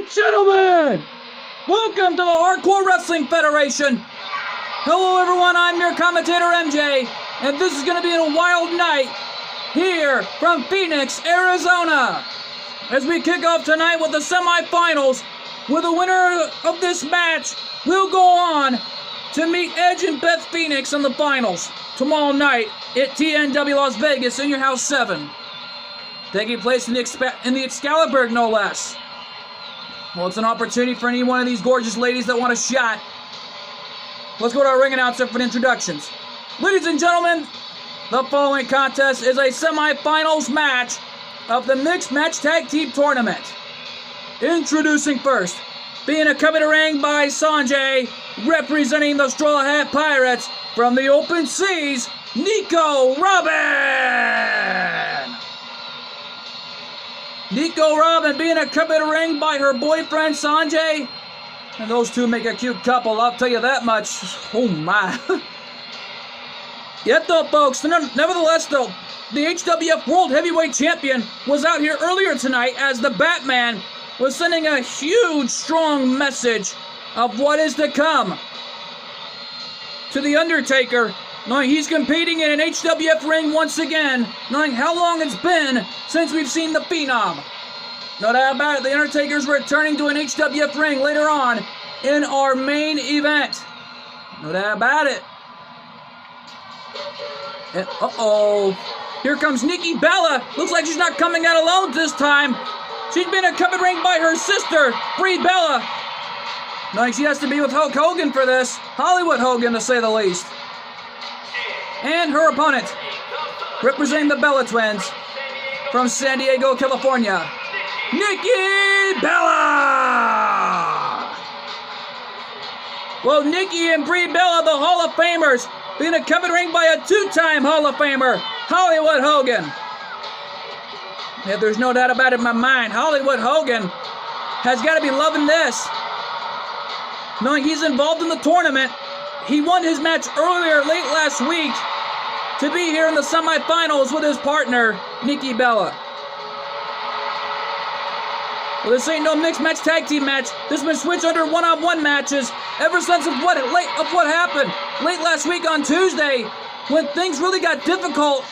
and gentlemen, welcome to the Hardcore Wrestling Federation. Hello everyone, I'm your commentator MJ, and this is going to be a wild night here from Phoenix, Arizona, as we kick off tonight with the semifinals, where the winner of this match will go on to meet Edge and Beth Phoenix in the finals tomorrow night at TNW Las Vegas in your House 7. Taking place in the Excalibur, no less. Well, it's an opportunity for any one of these gorgeous ladies that want a shot. Let's go to our ring announcer for the introductions. Ladies and gentlemen, the following contest is a semi-finals match of the Mixed Match Tag Team Tournament. Introducing first, being accompanied to the ring by Sanjay, representing the Straw Hat Pirates from the Open Seas, Nico Robin! Nico Robin being accompanied to the ring by her boyfriend Sanjay. And those two make a cute couple, I'll tell you that much. Oh my. Yet though, folks, nevertheless though, the HWF World Heavyweight Champion was out here earlier tonight as the Batman was sending a huge, strong message of what is to come to The Undertaker, knowing he's competing in an HWF ring once again, knowing how long it's been since we've seen the Phenom. No doubt about it, The Undertaker's returning to an HWF ring later on in our main event. No doubt about it. And, here comes Nikki Bella. Looks like she's not coming out alone this time. She's been accompanied ring by her sister, Brie Bella. Knowing she has to be with Hulk Hogan for this. Hollywood Hogan, to say the least. And her opponent, representing the Bella Twins from San Diego, California, Nikki Bella! Well, Nikki and Brie Bella, the Hall of Famers, being accompanied ring by a two-time Hall of Famer, Hollywood Hogan. Yeah, there's no doubt about it in my mind. Hollywood Hogan has got to be loving this. Knowing he's involved in the tournament, he won his match earlier, late last week, to be here in the semifinals with his partner, Nikki Bella. Well, this ain't no mixed match tag team match. This has been switched under one-on-one matches ever since what happened late last week on Tuesday, when things really got difficult.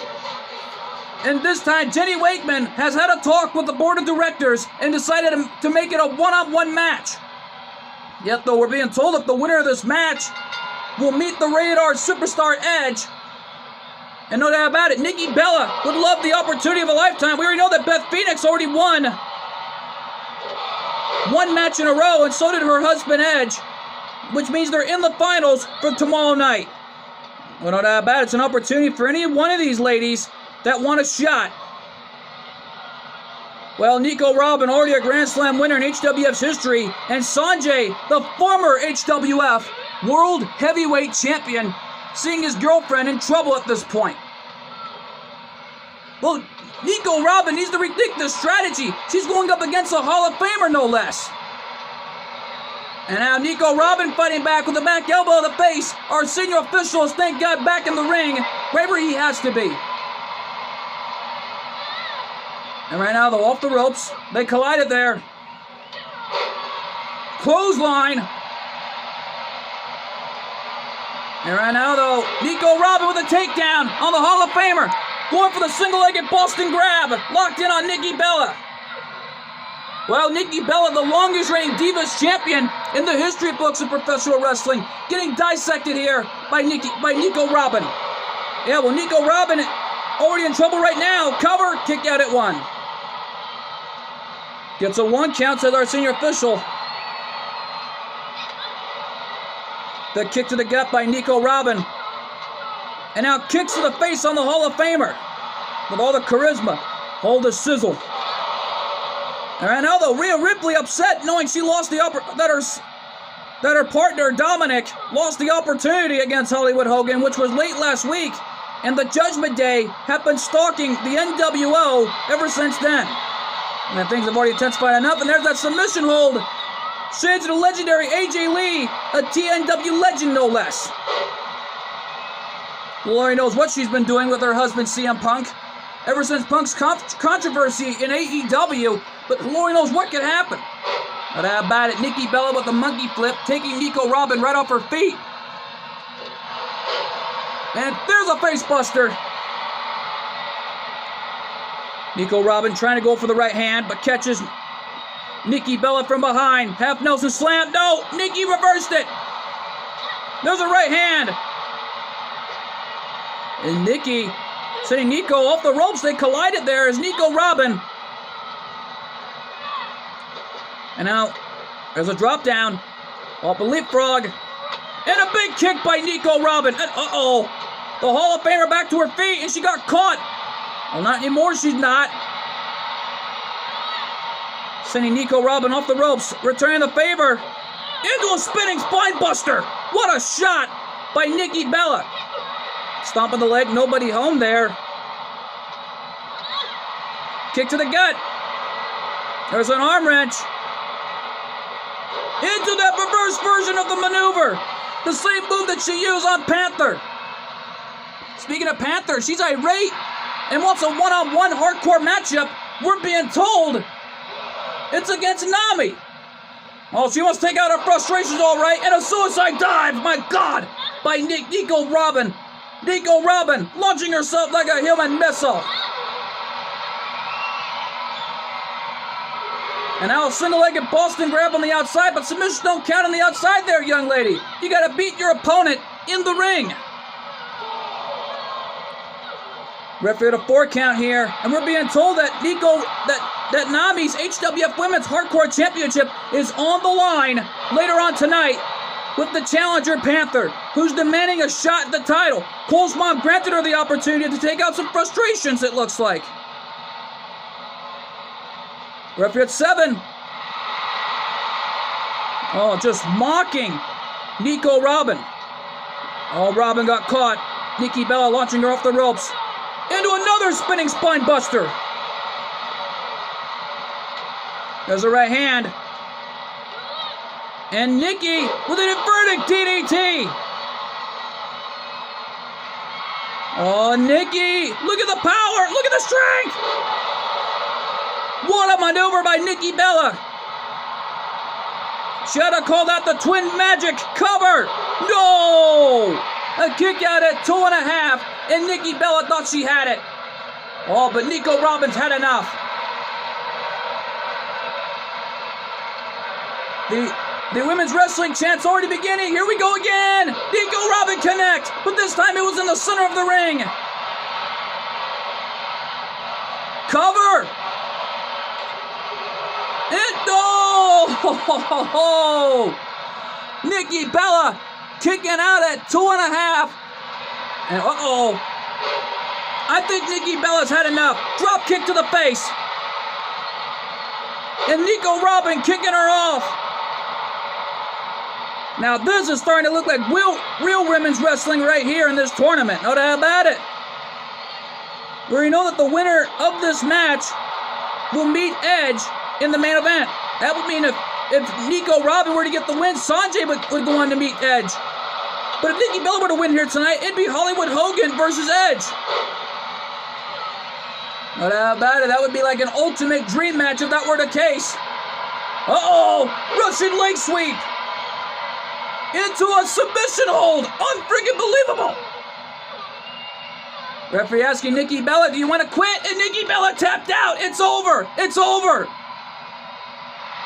And this time, Jenny Wakeman has had a talk with the board of directors and decided to make it a one-on-one match. Yet, though, we're being told that the winner of this match will meet the Rated R Superstar Edge. And no doubt about it, Nikki Bella would love the opportunity of a lifetime. We already know that Beth Phoenix already won one match in a row, and so did her husband Edge, which means they're in the finals for tomorrow night. Well, no doubt about it, it's an opportunity for any one of these ladies that want a shot. Well, Nico Robin, already a Grand Slam winner in HWF's history, and Sanjay, the former HWF World Heavyweight Champion, seeing his girlfriend in trouble at this point. Well, Nico Robin needs to rethink this strategy. She's going up against a Hall of Famer, no less. And now Nico Robin fighting back with a back elbow to the face. Our senior official is, thank God, back in the ring, right where he has to be. And right now, they're off the ropes. They collided there. Clothesline. And right now, though, Nico Robin with a takedown on the Hall of Famer. Going for the single-legged Boston grab. Locked in on Nikki Bella. Well, Nikki Bella, the longest-reigning Divas champion in the history books of professional wrestling, getting dissected here by Nico Robin. Yeah, well, Nico Robin already in trouble right now. Cover, kick out at 1. Gets a 1 count, says our senior official. The kick to the gut by Nico Robin. And now kicks to the face on the Hall of Famer. With all the charisma, all the sizzle. And right now, though, Rhea Ripley upset knowing she lost that her partner, Dominic, lost the opportunity against Hollywood Hogan, which was late last week. And the Judgment Day have been stalking the NWO ever since then. And things have already intensified enough. And there's that submission hold. Shades of the legendary AJ Lee, a TNW legend no less. Lori knows what she's been doing with her husband CM Punk. ever since Punk's controversy in AEW, but Lord knows what could happen. But how about it? Nikki Bella with the monkey flip, taking Nico Robin right off her feet. And there's a face buster. Nico Robin trying to go for the right hand, but catches Nikki Bella from behind. Half Nelson slam. No, Nikki reversed it. There's a right hand. And Nikki sending Nico off the ropes. They collided there as Nico Robin. And now there's a drop down off a leapfrog. And a big kick by Nico Robin. And uh-oh. The Hall of Famer back to her feet, and she got caught. Well, not anymore, she's not. Sending Nico Robin off the ropes, returning the favor. Into a spinning spine buster. What a shot by Nikki Bella. Stomping the leg, nobody home there. Kick to the gut. There's an arm wrench. Into that reverse version of the maneuver. The same move that she used on Panther. Speaking of Panther, she's irate and wants a one-on-one hardcore matchup. We're being told it's against Nami. Oh, she wants to take out her frustrations all right. And a suicide dive, my God, by Nico Robin. Nico Robin launching herself like a human missile. And now a single-legged Boston grab on the outside, but submissions don't count on the outside there, young lady. You got to beat your opponent in the ring. Referee at a 4 count here, and we're being told that that Nami's HWF Women's Hardcore Championship is on the line later on tonight with the challenger Panther, who's demanding a shot at the title. Cole's mom granted her the opportunity to take out some frustrations, it looks like. Referee at 7. Oh, just mocking Nico Robin. Oh, Robin got caught. Nikki Bella launching her off the ropes. Into another spinning spine buster. There's a right hand. And Nikki with an inverted DDT. Oh, Nikki. Look at the power. Look at the strength. What a maneuver by Nikki Bella. Should have called out the Twin Magic cover. No. A kick out at 2.5. And Nikki Bella thought she had it. Oh, but Nico Robin's had enough. The women's wrestling chant's already beginning. Here we go again. Nico Robin connect. But this time it was in the center of the ring. Cover. And oh! Nikki Bella kicking out at 2.5. And uh-oh. I think Nikki Bella's had enough. Drop kick to the face. And Nico Robin kicking her off. Now this is starting to look like real women's wrestling right here in this tournament. No doubt about it. Where you know that the winner of this match will meet Edge in the main event. That would mean if Nico Robin were to get the win, Sanjay would go on to meet Edge. But if Nikki Bella were to win here tonight, it'd be Hollywood Hogan versus Edge. No doubt about it. That would be like an ultimate dream match if that were the case. Uh-oh! Russian leg sweep! Into a submission hold! Unfreaking believable! Referee asking Nikki Bella, do you want to quit? And Nikki Bella tapped out! It's over! It's over!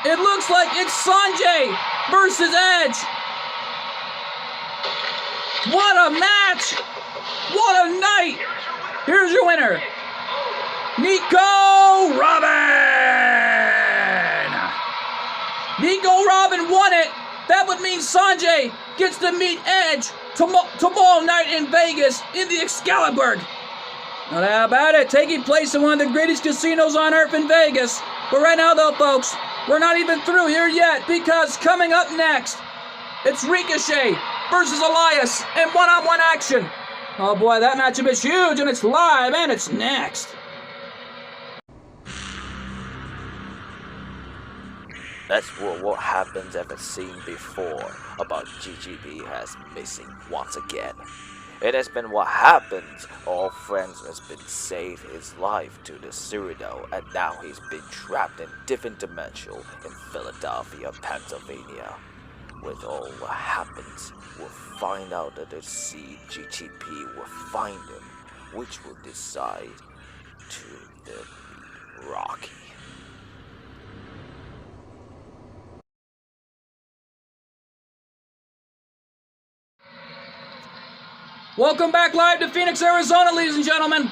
It looks like it's Sanjay versus Edge. What a match! What a night! Here's your winner, Nico Robin! Nico Robin won it. That would mean Sanjay gets to meet Edge tomorrow night in Vegas in the Excalibur. Not how about it, taking place in one of the greatest casinos on earth in Vegas. But right now though, folks, we're not even through here yet, because coming up next, it's Ricochet versus Elias in one-on-one action. Oh boy, that matchup is huge, and it's live, and it's next. That's what happens ever seen before about GGB has missing once again. It has been what happens. All friends has been saved his life to the Cyrano, and now he's been trapped in different dimension in Philadelphia, Pennsylvania. With all what happens, we'll find out that the CGTP will find him, which will decide to defeat Rocky. Welcome back live to Phoenix, Arizona, ladies and gentlemen.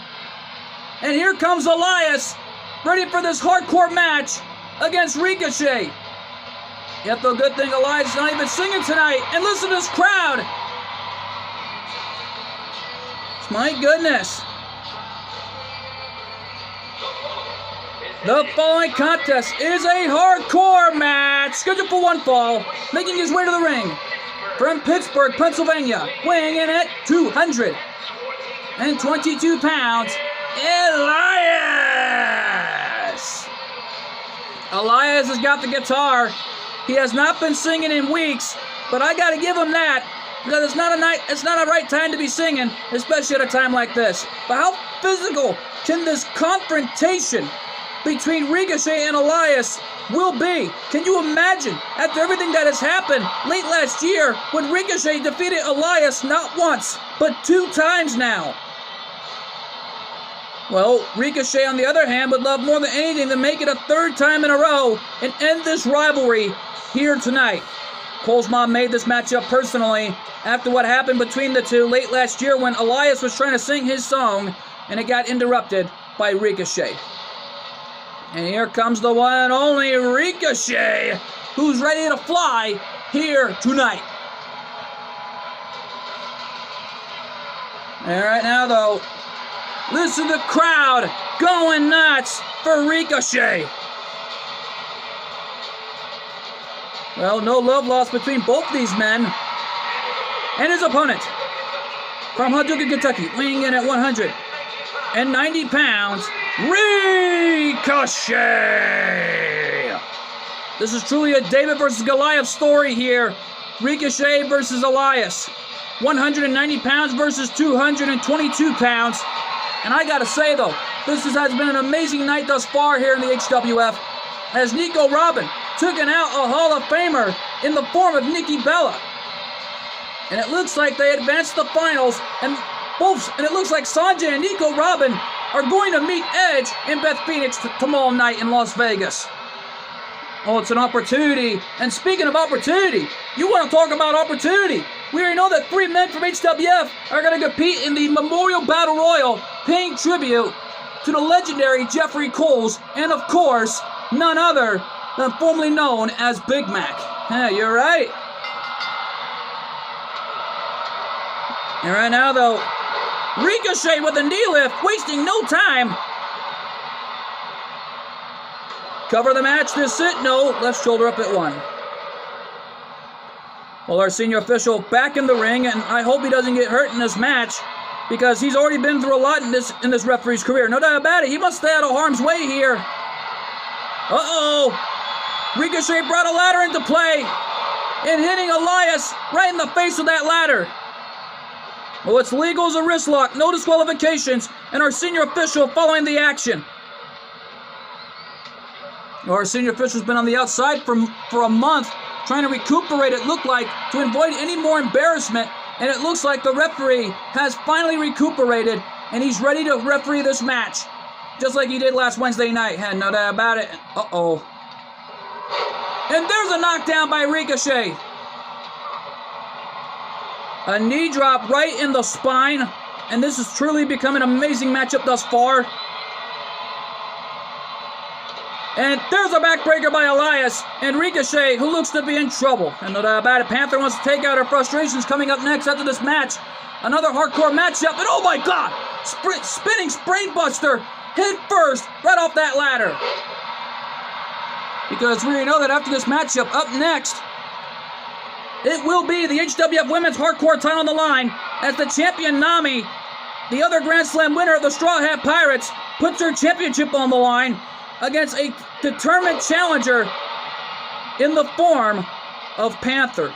And here comes Elias, ready for this hardcore match against Ricochet. Yet the good thing Elias is not even singing tonight. And listen to this crowd. My goodness. The following contest is a hardcore match scheduled for one fall, making his way to the ring. From Pittsburgh, Pennsylvania, weighing in at 222 pounds, Elias! Elias has got the guitar. He has not been singing in weeks, but I gotta give him that, because it's not a right time to be singing, especially at a time like this. But how physical can this confrontation between Ricochet and Elias will be? Can you imagine, after everything that has happened late last year, when Ricochet defeated Elias not once, but 2 times now? Well, Ricochet, on the other hand, would love more than anything to make it a 3rd time in a row and end this rivalry here tonight. Cole's mom made this matchup personally after what happened between the two late last year when Elias was trying to sing his song and it got interrupted by Ricochet. And here comes the one and only Ricochet, who's ready to fly here tonight. And right now, though, listen to the crowd going nuts for Ricochet. Well, no love lost between both these men. And his opponent, from Paducah, Kentucky, weighing in at 190 pounds, Ricochet! This is truly a David versus Goliath story here. Ricochet versus Elias. 190 pounds versus 222 pounds. And I gotta say, though, this has been an amazing night thus far here in the HWF, as Nico Robin took out a Hall of Famer in the form of Nikki Bella. And it looks like they advanced the finals, and it looks like Sanjay and Nico Robin are going to meet Edge in Beth Phoenix tomorrow night in Las Vegas. Oh, it's an opportunity. And speaking of opportunity, you want to talk about opportunity. We already know that 3 men from HWF are going to compete in the Memorial Battle Royal, paying tribute to the legendary Jeffrey Coles, and of course, none other than formerly known as Big Mac. Yeah, you're right. And right now, though, Ricochet with a knee lift, wasting no time. Cover the match, this it. No, left shoulder up at 1. Well, our senior official back in the ring, and I hope he doesn't get hurt in this match, because he's already been through a lot in this referee's career. No doubt about it. He must stay out of harm's way here. Uh-oh. Ricochet brought a ladder into play and hitting Elias right in the face of that ladder. Well, it's legal as a wrist lock, no disqualifications, and our senior official following the action. Our senior official's been on the outside for a month, trying to recuperate, it looked like, to avoid any more embarrassment, and it looks like the referee has finally recuperated, and he's ready to referee this match, just like he did last Wednesday night. Had no doubt about it. Uh-oh. And there's a knockdown by Ricochet. A knee drop right in the spine, and this has truly become an amazing matchup thus far. And there's a backbreaker by Elias, and Ricochet, who looks to be in trouble. And no doubt about it, Panther wants to take out her frustrations coming up next after this match. Another hardcore matchup, and oh my God! Spinning Sprainbuster head first, right off that ladder. Because we know that after this matchup, up next, it will be the HWF Women's Hardcore title on the line, as the champion Nami, the other Grand Slam winner of the Straw Hat Pirates, puts her championship on the line against a determined challenger in the form of Panther.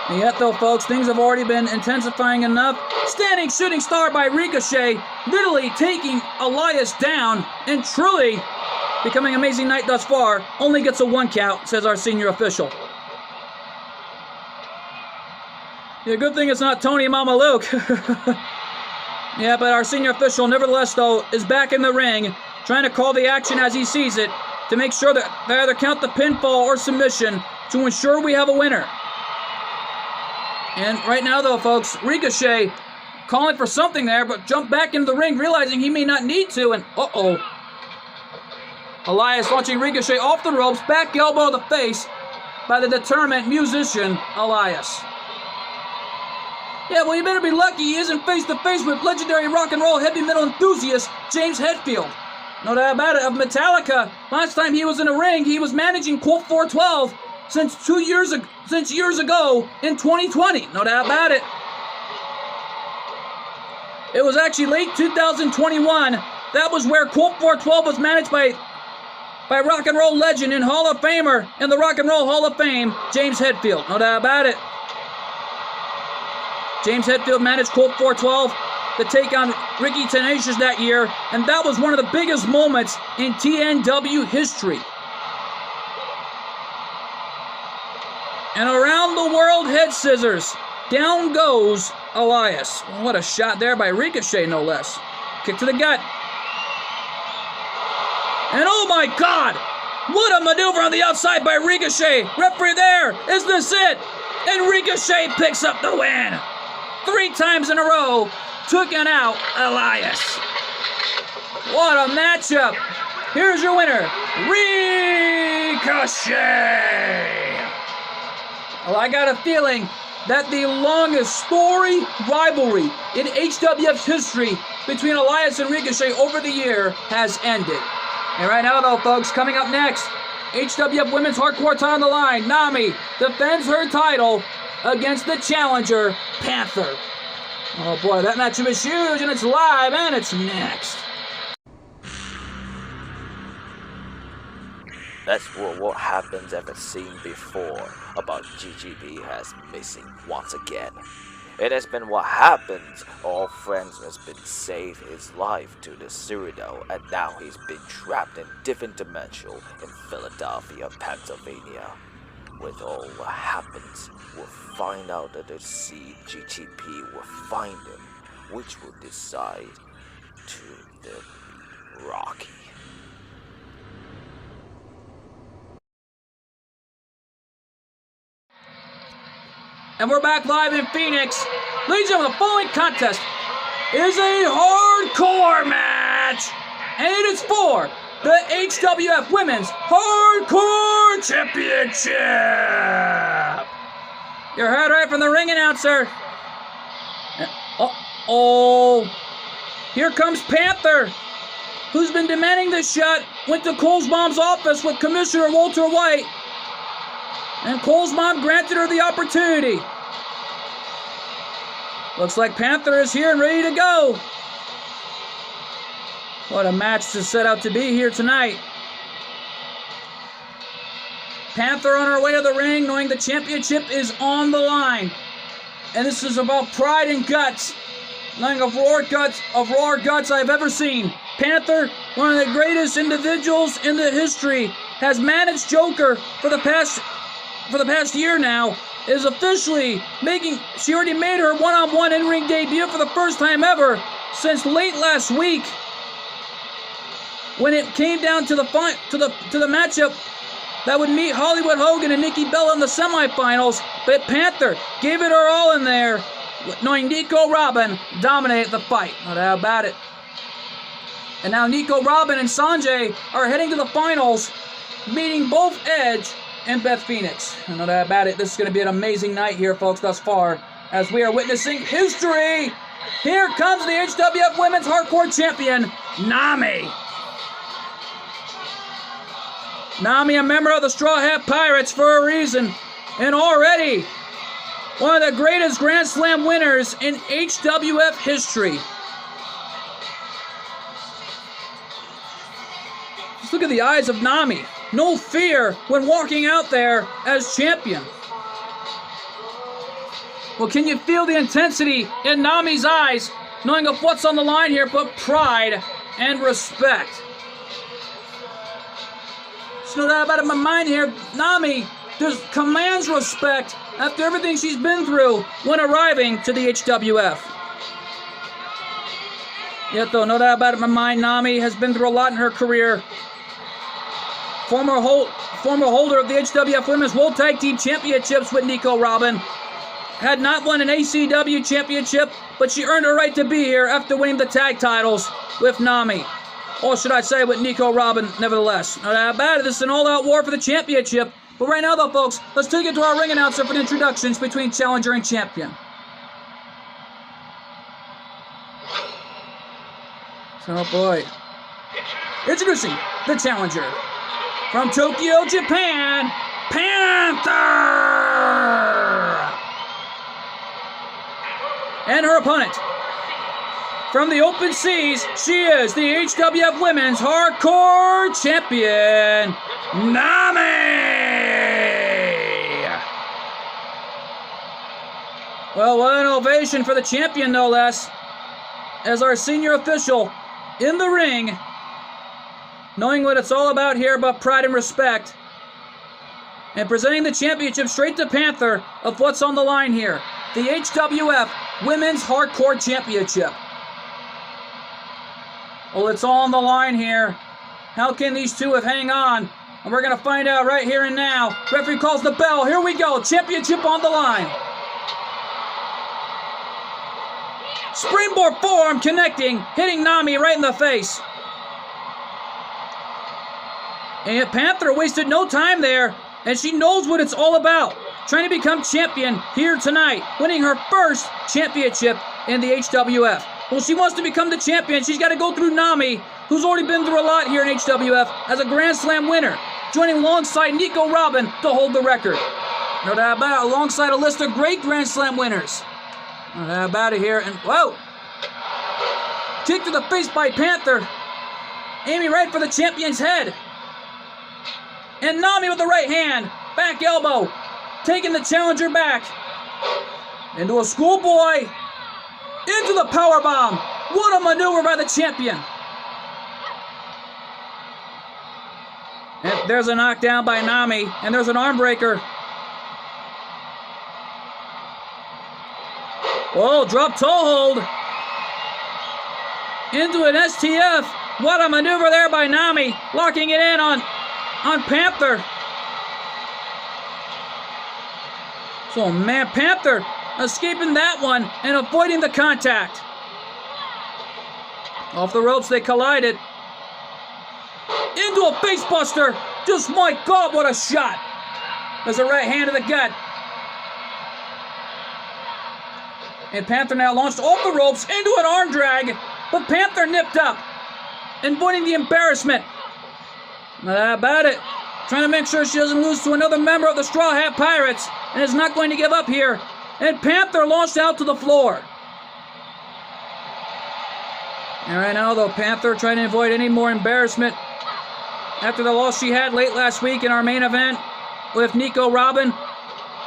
And yet, though, folks, things have already been intensifying enough. Standing shooting star by Ricochet, literally taking Elias down and truly becoming an amazing night thus far. Only gets a 1 count, says our senior official. Yeah, good thing it's not Tony Mama Luke. Yeah, but our senior official, nevertheless, though, is back in the ring, trying to call the action as he sees it to make sure that they either count the pinfall or submission to ensure we have a winner. And right now, though, folks, Ricochet calling for something there, but jumped back into the ring, realizing he may not need to, and uh-oh. Elias launching Ricochet off the ropes, back elbow to the face by the determined musician, Elias. Yeah, well, you better be lucky he isn't face-to-face with legendary rock and roll heavy metal enthusiast James Hetfield. No doubt about it, of Metallica. Last time he was in a ring, he was managing Colt 412 since years ago in 2020. No doubt about it. It was actually late 2021. That was where Colt 412 was managed by rock and roll legend and Hall of Famer in the Rock and Roll Hall of Fame, James Hetfield. No doubt about it. James Hetfield managed Colt 412 to take on Ricky Tenacious that year, and that was one of the biggest moments in TNW history. And around the world head scissors. Down goes Elias. What a shot there by Ricochet, no less. Kick to the gut. And oh my God! What a maneuver on the outside by Ricochet. Referee there. Is this it? And Ricochet picks up the win. 3 times in a row, taking out Elias. What a matchup. Here's your winner, Ricochet. Well, I got a feeling that the longest story rivalry in HWF's history between Elias and Ricochet over the year has ended. And right now, though, folks, coming up next, HWF Women's Hardcore title on the line. Nami defends her title against the challenger, Panther. Oh boy, that matchup is huge, and it's live, and it's next. That's what happens ever seen before about GGB has missing once again. It has been what happens. All friends has been saved his life to the Cyrano, and now he's been trapped in different dimension in Philadelphia, Pennsylvania. With all what happens, we'll find out that the GGP will find him, which will decide to defeat Rocky. And we're back live in Phoenix. Ladies and gentlemen, the following contest is a hardcore match. And it is for the HWF Women's Hardcore Championship. You heard right from the ring announcer. Uh-oh. Here comes Panther, who's been demanding this shot. Went to Cole's mom's office with Commissioner Walter White. And Cole's mom granted her the opportunity. Looks like Panther is here and ready to go. What a match to set out to be here tonight. Panther on her way to the ring, knowing the championship is on the line. And this is about pride and guts. Nothing of raw guts I've ever seen. Panther, one of the greatest individuals in the history, has managed Joker for the past year now, is officially she already made her one-on-one in-ring debut for the first time ever since late last week, when it came down to the matchup that would meet Hollywood Hogan and Nikki Bella in the semifinals. But Panther gave it her all in there, knowing Nico Robin dominated the fight. No doubt about it. And now Nico Robin and Sanjay are heading to the finals, meeting both Edge and Beth Phoenix. No doubt about it. This is going to be an amazing night here, folks, thus far, as we are witnessing history. Here comes the HWF Women's Hardcore Champion, Nami. Nami, a member of the Straw Hat Pirates for a reason, and already one of the greatest Grand Slam winners in HWF history. Just look at the eyes of Nami. No fear when walking out there as champion. Well, can you feel the intensity in Nami's eyes, knowing of what's on the line here, but pride and respect? There's no doubt about it in my mind here. Nami just commands respect after everything she's been through when arriving to the HWF. Yet though, no doubt about it in my mind, Nami has been through a lot in her career. Former holder of the HWF Women's World Tag Team Championships with Nico Robin. Had not won an ACW championship, but she earned her right to be here after winning the tag titles with Nami. Or should I say with Nico Robin, nevertheless. No doubt about it, this is an all-out war for the championship. But right now though, folks, let's take it to our ring announcer for the introductions between challenger and champion. Oh boy. Introducing the challenger. From Tokyo, Japan, Panther! And her opponent. From the open seas, she is the HWF Women's Hardcore Champion, Nami! Well, what an ovation for the champion, no less, as our senior official in the ring, knowing what it's all about here about pride and respect, and presenting the championship straight to Panther of what's on the line here. The HWF Women's Hardcore Championship. Well, it's all on the line here. How can these two hang on? And we're going to find out right here and now. Referee calls the bell. Here we go. Championship on the line. Springboard forearm connecting, hitting Nami right in the face. And Panther wasted no time there, and she knows what it's all about. Trying to become champion here tonight, winning her first championship in the HWF. Well, she wants to become the champion. She's got to go through Nami, who's already been through a lot here in HWF as a Grand Slam winner, joining alongside Nico Robin to hold the record. No doubt about it, alongside a list of great Grand Slam winners. No doubt about it here, and whoa! Kick to the face by Panther, aiming right for the champion's head. And Nami with the right hand, back elbow, taking the challenger back. Into a schoolboy, into the powerbomb. What a maneuver by the champion. And there's a knockdown by Nami, and there's an arm breaker. Whoa, drop toe hold. Into an STF. What a maneuver there by Nami, locking it in on Panther. So, man, Panther escaping that one and avoiding the contact. Off the ropes, they collided. Into a facebuster. Just, my God, what a shot. There's a right hand to the gut. And Panther now launched off the ropes into an arm drag, but Panther nipped up, avoiding the embarrassment. Not about it. Trying to make sure she doesn't lose to another member of the Straw Hat Pirates, and is not going to give up here. And Panther launched out to the floor. And right now, though, Panther trying to avoid any more embarrassment after the loss she had late last week in our main event with Nico Robin.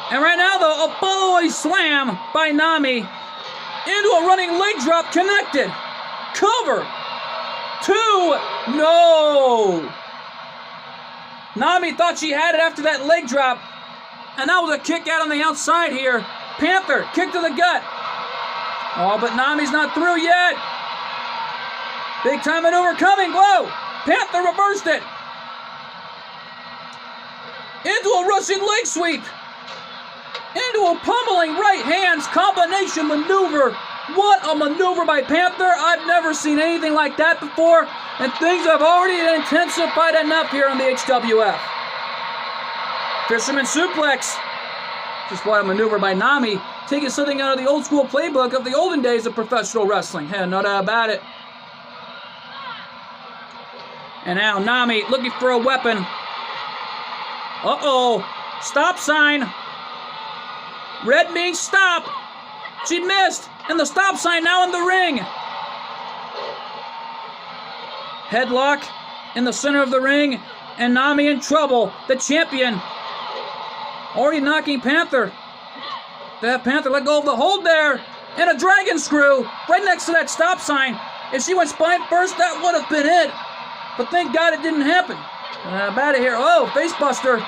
And right now, though, a follow-away slam by Nami into a running leg drop connected. Cover. 2. No. Nami thought she had it after that leg drop. And that was a kick out on the outside here. Panther, kick to the gut. Oh, but Nami's not through yet. Big time maneuver coming. Whoa. Panther reversed it. Into a rushing leg sweep. Into a pummeling right hands combination maneuver. What a maneuver by Panther. I've never seen anything like that before. And things have already intensified enough here on the HWF. Fisherman suplex. Just what a maneuver by Nami. Taking something out of the old school playbook of the olden days of professional wrestling. Hey, no doubt about it. And now Nami looking for a weapon. Uh-oh. Stop sign. Red means stop. She missed. And the stop sign now in the ring. Headlock in the center of the ring. And Nami in trouble. The champion. Already knocking Panther to have Panther let go of the hold there. And a dragon screw right next to that stop sign. If she went spine first, that would have been it. But thank God it didn't happen. I'm out of here. Oh, facebuster.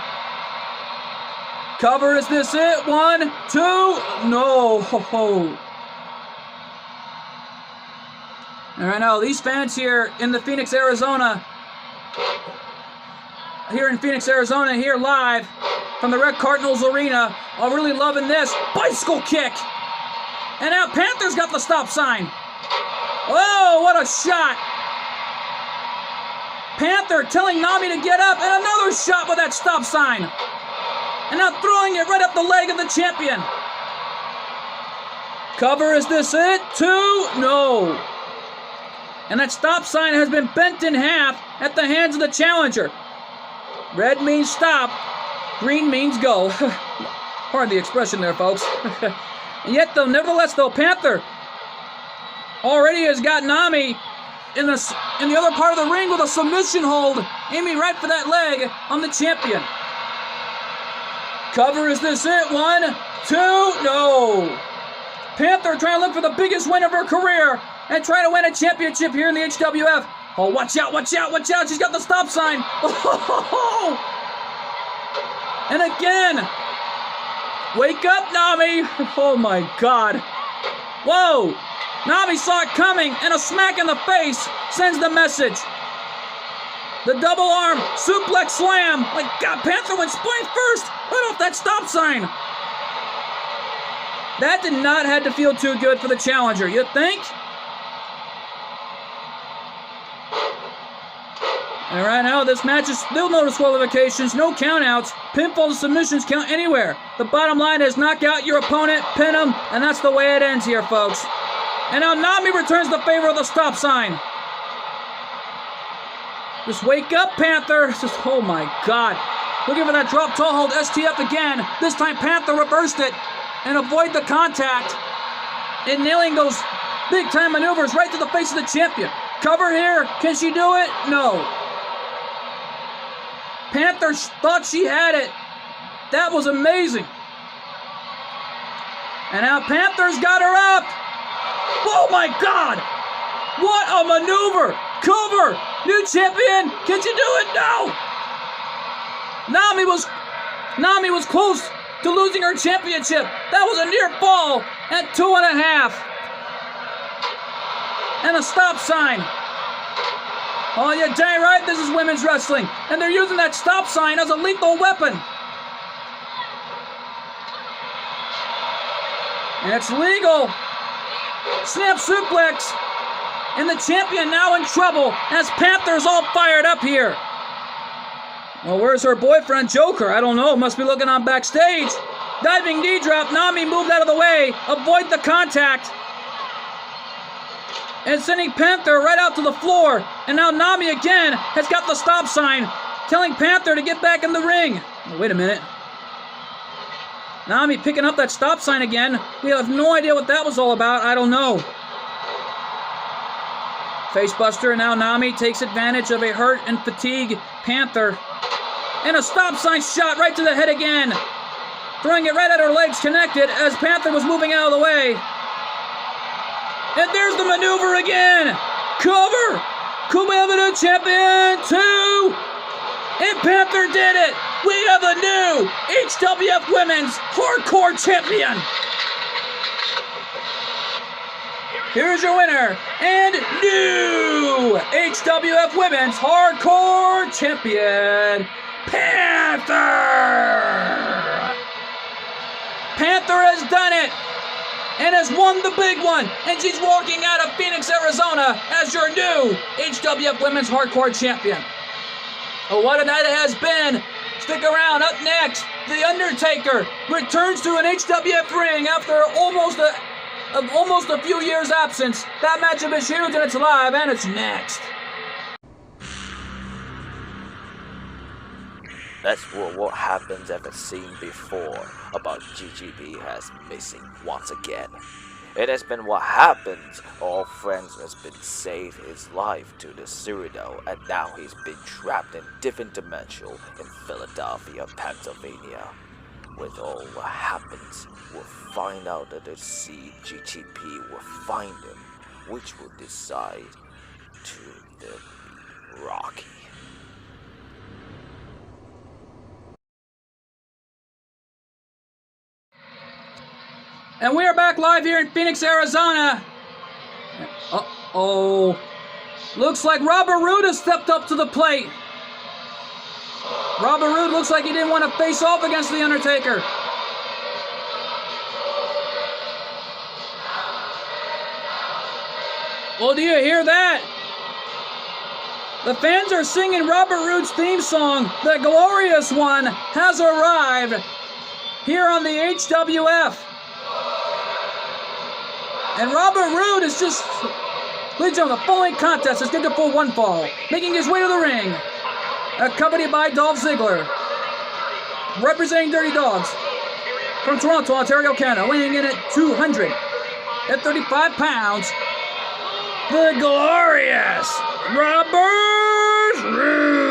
Cover, is this it? 1, 2, no. All right, now these fans here in the Phoenix, Arizona, here live from the Red Cardinals Arena, are really loving this. Bicycle kick. And now Panther's got the stop sign. Oh, what a shot. Panther telling Nami to get up, and another shot with that stop sign. And now throwing it right up the leg of the champion. Cover, is this it? 2, no. And that stop sign has been bent in half at the hands of the challenger. Red means stop, green means go. Pardon the expression there, folks. And yet, though, nevertheless, Panther already has got Nami in the other part of the ring with a submission hold, aiming right for that leg on the champion. Cover, is this it? 1, 2, no. Panther trying to look for the biggest win of her career and trying to win a championship here in the HWF. Oh, watch out, watch out, watch out. She's got the stop sign. Oh! And again. Wake up, Nami. Oh, my God. Whoa. Nami saw it coming, and a smack in the face sends the message. The double arm suplex slam. Like, God, Panther went spine first. Right off that stop sign. That did not have to feel too good for the challenger, you think? And right now, this match is still no disqualifications, no countouts. Pinfalls and submissions count anywhere. The bottom line is knock out your opponent, pin him, and that's the way it ends here, folks. And now Nami returns the favor of the stop sign. Just wake up, Panther. Just, oh my God. Looking for that drop toe hold, STF again. This time Panther reversed it and avoid the contact. And nailing those big time maneuvers right to the face of the champion. Cover here. Can she do it? No. Panther thought she had it. That was amazing. And now Panther's got her up. Oh my God! What a maneuver! Cover! New champion! Can she do it? No! Nami was close to losing her championship. That was a near fall at 2.5. And a stop sign. Oh, you're dang right, this is women's wrestling. And they're using that stop sign as a lethal weapon. And it's legal. Snap suplex. And the champion now in trouble as Panther's all fired up here. Well, where's her boyfriend, Joker? I don't know. Must be looking on backstage. Diving knee drop. Nami moved out of the way. Avoid the contact. And sending Panther right out to the floor. And now Nami again has got the stop sign, telling Panther to get back in the ring. Oh, wait a minute. Nami picking up that stop sign again. We have no idea what that was all about. I don't know. Facebuster, and now Nami takes advantage of a hurt and fatigue Panther. And a stop sign shot right to the head again. Throwing it right at her legs connected as Panther was moving out of the way. And there's the maneuver again. Cover. Could we have a new champion? 2. And Panther did it. We have a new HWF Women's Hardcore Champion. Here's your winner and new HWF Women's Hardcore Champion, Panther. Panther has done it and has won the big one. And she's walking out of Phoenix, Arizona as your new HWF Women's Hardcore Champion. Oh, what a night it has been. Stick around. Up next, The Undertaker returns to an HWF ring after almost a few years' absence. That matchup is huge and it's live and it's next. That's what happens ever seen before about GGB has missing once again. It has been what happens. All friends has been saved his life to the Cyrano, and now he's been trapped in different dimensional in Philadelphia, Pennsylvania. with all what happens, we'll find out that the CGTP will find him, which will decide to the Rocky. And we are back live here in Phoenix, Arizona. Uh-oh. Looks like Robert Roode has stepped up to the plate. Robert Roode looks like he didn't want to face off against The Undertaker. Well, do you hear that? The fans are singing Robert Roode's theme song. The glorious one has arrived here on the HWF. And Robert Roode is just, ladies and gentlemen, the following contest is scheduled for one fall, making his way to the ring, accompanied by Dolph Ziggler, representing Dirty Dogs, from Toronto, Ontario, Canada, weighing in at 235 pounds, the glorious Robert Roode.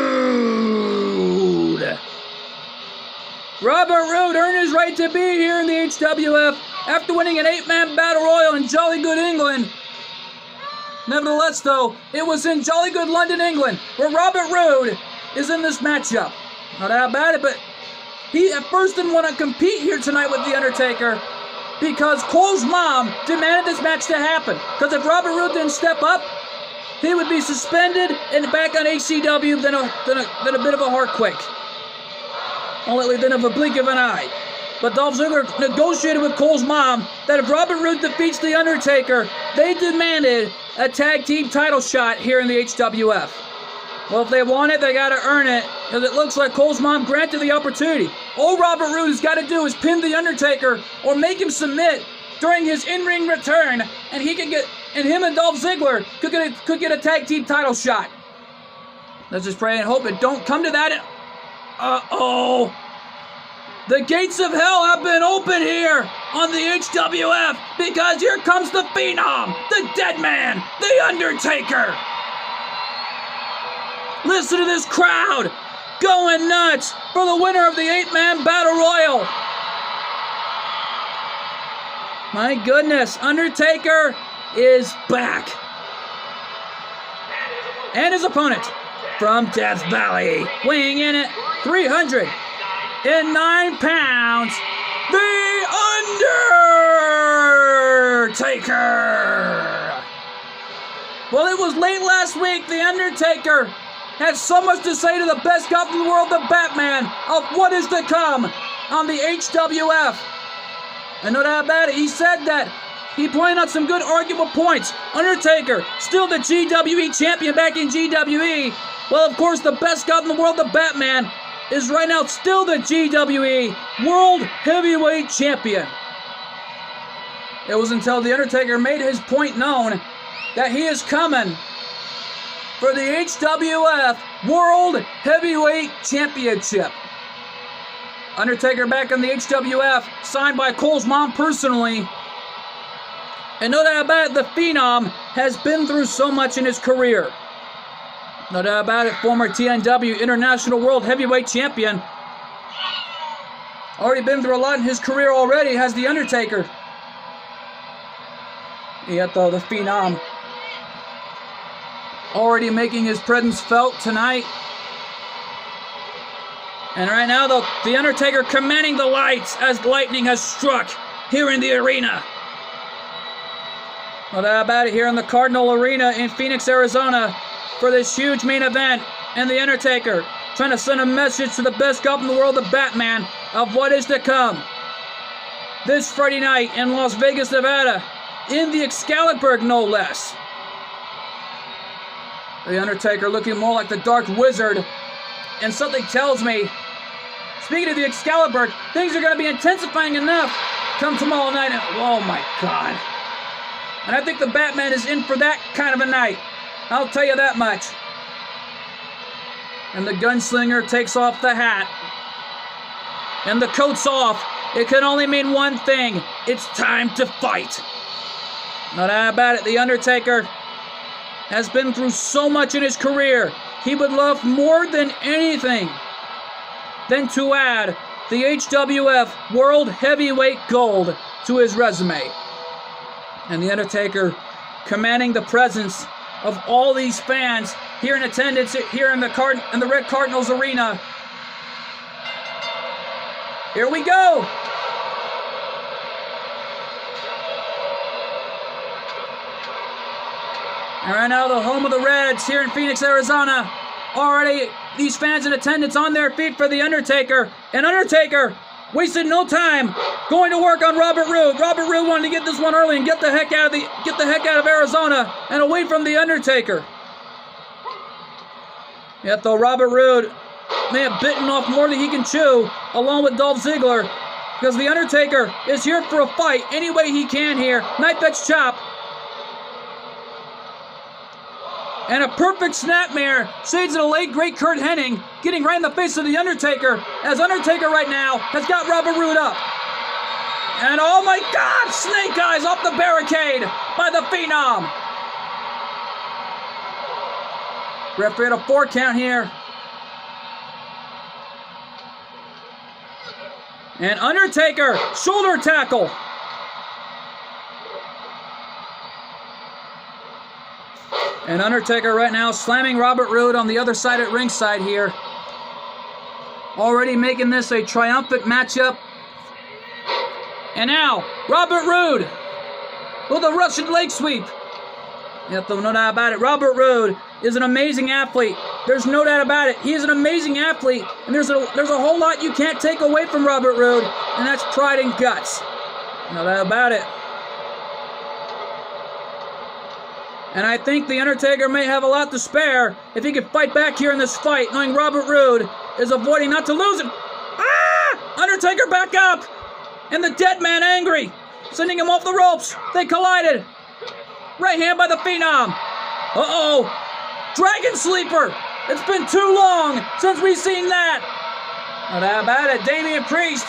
Robert Roode earned his right to be here in the HWF after winning an 8-man battle royal in Jolly Good, England. Nevertheless, though, it was in Jolly Good, London, England, where Robert Roode is in this matchup. Not that bad, but he at first didn't want to compete here tonight with The Undertaker because Cole's mom demanded this match to happen. Because if Robert Roode didn't step up, he would be suspended and back on HCW than a bit of a heart quick. Only than of a blink of an eye. But Dolph Ziggler negotiated with Cole's mom that if Robert Roode defeats The Undertaker, they demanded a tag team title shot here in the HWF. Well, if they want it, they got to earn it, because it looks like Cole's mom granted the opportunity. All Robert Roode has got to do is pin The Undertaker or make him submit during his in-ring return, and him and Dolph Ziggler could get a tag team title shot. Let's just pray and hope it don't come to that. Uh-oh. The gates of hell have been opened here on the HWF because here comes the Phenom, the Dead Man, The Undertaker. Listen to this crowd going nuts for the winner of the 8-man Battle Royal. My goodness, Undertaker is back. And his opponent from Death Valley, weighing in at 309 pounds, The Undertaker. Well, it was late last week. The Undertaker had so much to say to the best guy in the world, the Batman, of what is to come on the HWF. And no doubt about it, he said that. He pointed out some good arguable points. Undertaker, still the GWE champion back in GWE. Well, of course, the best guy in the world, the Batman, is right now still the GWE World Heavyweight Champion. It was until The Undertaker made his point known that he is coming for the HWF World Heavyweight Championship. Undertaker back in the HWF, signed by Cole's mom personally. And no doubt about it, the Phenom has been through so much in his career. No doubt about it, former TNW International World Heavyweight Champion. Already been through a lot in his career already, has The Undertaker. Yet though, the Phenom already making his presence felt tonight. And right now, though, The Undertaker commanding the lights as lightning has struck here in the arena. No doubt about it, here in the Cardinal Arena in Phoenix, Arizona, for this huge main event. And The Undertaker trying to send a message to the best guy in the world, the Batman, of what is to come. This Friday night in Las Vegas, Nevada, in the Excalibur, no less. The Undertaker looking more like the Dark Wizard. And something tells me, speaking of the Excalibur, things are going to be intensifying enough come tomorrow night. Oh my God. And I think the Batman is in for that kind of a night. I'll tell you that much. And the gunslinger takes off the hat. And the coat's off. It can only mean one thing. It's time to fight. No doubt about it, The Undertaker has been through so much in his career. He would love more than anything than to add the HWF World Heavyweight Gold to his resume. And The Undertaker commanding the presence of all these fans here in attendance here in the Red Cardinals Arena. Here we go. And right now, the home of the Reds here in Phoenix, Arizona. Already, these fans in attendance on their feet for The Undertaker. And Undertaker wasted no time going to work on Robert Roode. Robert Roode wanted to get this one early and get the heck out of Arizona and away from The Undertaker. Yet though Robert Roode may have bitten off more than he can chew, along with Dolph Ziggler, because The Undertaker is here for a fight any way he can here. Knife edge chop. And a perfect snapmare. Shades of the late great Curt Hennig getting right in the face of The Undertaker, as Undertaker right now has got Robert Roode up. And oh my God, snake eyes off the barricade by the Phenom. Referee at a 4 count here. And Undertaker, shoulder tackle. And Undertaker right now slamming Robert Roode on the other side at ringside here. Already making this a triumphant matchup. And now, Robert Roode with a Russian leg sweep. Yep, no doubt about it. Robert Roode is an amazing athlete. There's no doubt about it. He is an amazing athlete. And there's a whole lot you can't take away from Robert Roode. And that's pride and guts. No doubt about it. And I think The Undertaker may have a lot to spare if he could fight back here in this fight, knowing Robert Roode is avoiding not to lose him. Ah! Undertaker back up! And the dead man angry, sending him off the ropes. They collided. Right hand by the Phenom. Uh-oh. Dragon Sleeper. It's been too long since we've seen that. No doubt about it. Damian Priest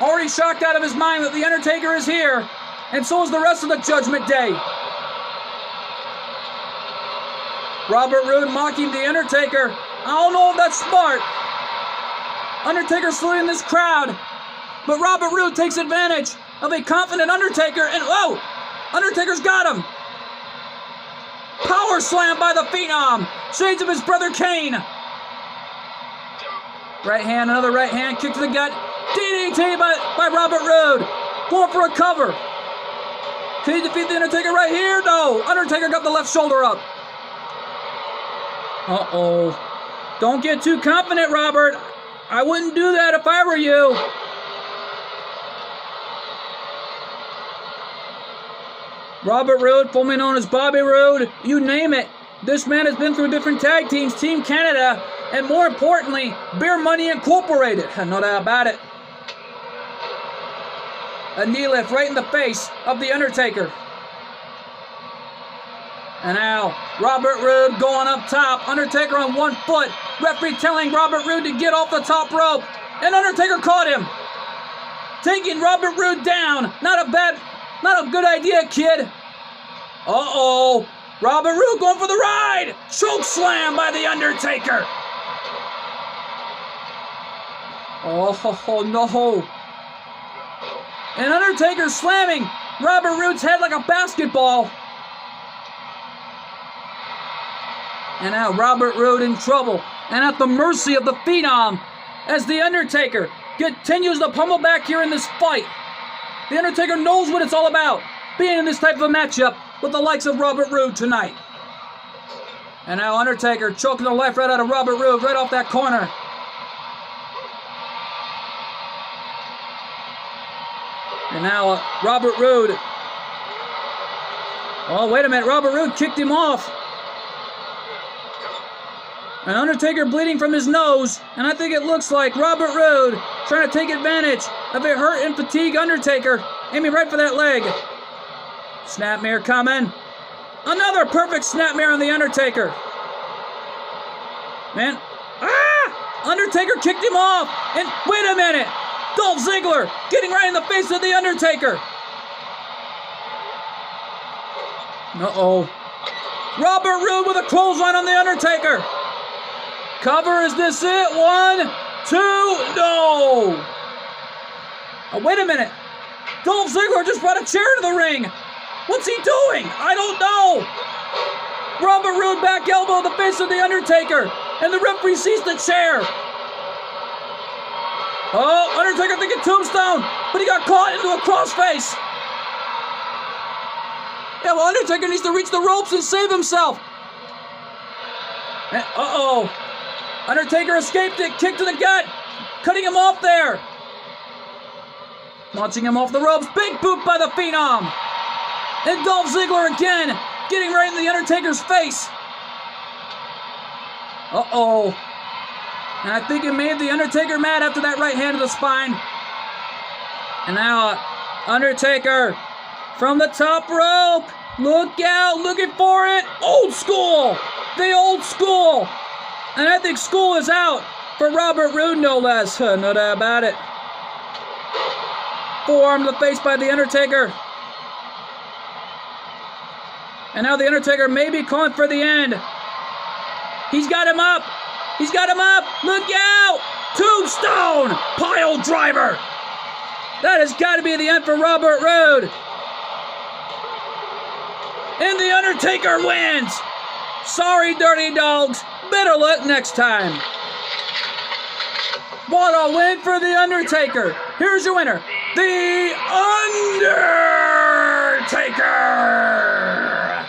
already shocked out of his mind that The Undertaker is here. And so is the rest of the Judgment Day. Robert Roode mocking The Undertaker. I don't know if that's smart. Undertaker saluting this crowd. But Robert Roode takes advantage of a confident Undertaker. And whoa! Undertaker's got him. Power slam by the Phenom. Shades of his brother Kane. Right hand, another right hand. Kick to the gut. DDT by Robert Roode. Going for a cover. Can he defeat The Undertaker right here? No. Undertaker got the left shoulder up. Uh-oh. Don't get too confident, Robert. I wouldn't do that if I were you. Robert Roode, formerly known as Bobby Roode, you name it. This man has been through different tag teams, Team Canada, and more importantly, Beer Money Incorporated. No doubt about it. A knee lift right in the face of The Undertaker. And now, Robert Roode going up top. Undertaker on 1 foot. Referee telling Robert Roode to get off the top rope. And Undertaker caught him. Taking Robert Roode down. Not a good idea, kid. Uh-oh. Robert Roode going for the ride. Choke slam by The Undertaker. Oh, no. And Undertaker slamming Robert Roode's head like a basketball. And now Robert Roode in trouble and at the mercy of the Phenom as The Undertaker continues to pummel back here in this fight. The Undertaker knows what it's all about, being in this type of a matchup with the likes of Robert Roode tonight. And now Undertaker choking the life right out of Robert Roode, right off that corner. And now Robert Roode. Oh, wait a minute. Robert Roode kicked him off. And Undertaker bleeding from his nose, and I think it looks like Robert Roode trying to take advantage of a hurt and fatigued Undertaker, aiming right for that leg. Snapmare coming. Another perfect snapmare on The Undertaker. Man. Ah! Undertaker kicked him off, and wait a minute. Dolph Ziggler getting right in the face of The Undertaker. Uh-oh. Robert Roode with a clothesline on The Undertaker. Cover, is this it? 1, 2. No! Oh, wait a minute. Dolph Ziggler just brought a chair to the ring. What's he doing? I don't know. Robert Roode back elbow the face of The Undertaker. And the referee sees the chair. Oh, Undertaker thinking tombstone. But he got caught into a crossface. Yeah, well, Undertaker needs to reach the ropes and save himself. Uh-oh. Undertaker escaped it. Kick to the gut. Cutting him off there. Launching him off the ropes. Big boot by the Phenom. And Dolph Ziggler again. Getting right in the Undertaker's face. Uh-oh. And I think it made the Undertaker mad after that right hand to the spine. And now Undertaker from the top rope. Look out. Looking for it. Old school. The old school. And I think school is out for Robert Roode, no less. No doubt about it. Forearm to the face by The Undertaker. And now The Undertaker may be calling for the end. He's got him up. He's got him up. Look out. Tombstone. Pile driver. That has got to be the end for Robert Roode. And The Undertaker wins. Sorry, Dirty Dogs. Better luck next time. What a win for The Undertaker. Here's your winner. The Undertaker!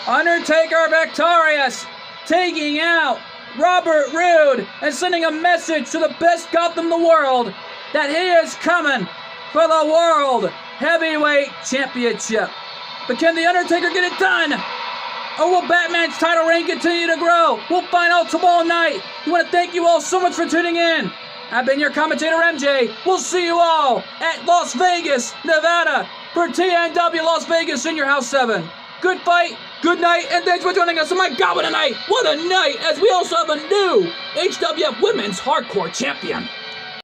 Undertaker victorious, taking out Robert Roode and sending a message to the best Gotham in the world that he is coming for the World Heavyweight Championship. But can The Undertaker get it done? Or will Batman's title reign continue to grow? We'll find out tomorrow night. We want to thank you all so much for tuning in. I've been your commentator, MJ. We'll see you all at Las Vegas, Nevada for TNW Las Vegas Senior House 7. Good fight, good night, and thanks for joining us. Oh my God, what a night. What a night, as we also have a new HWF Women's Hardcore Champion.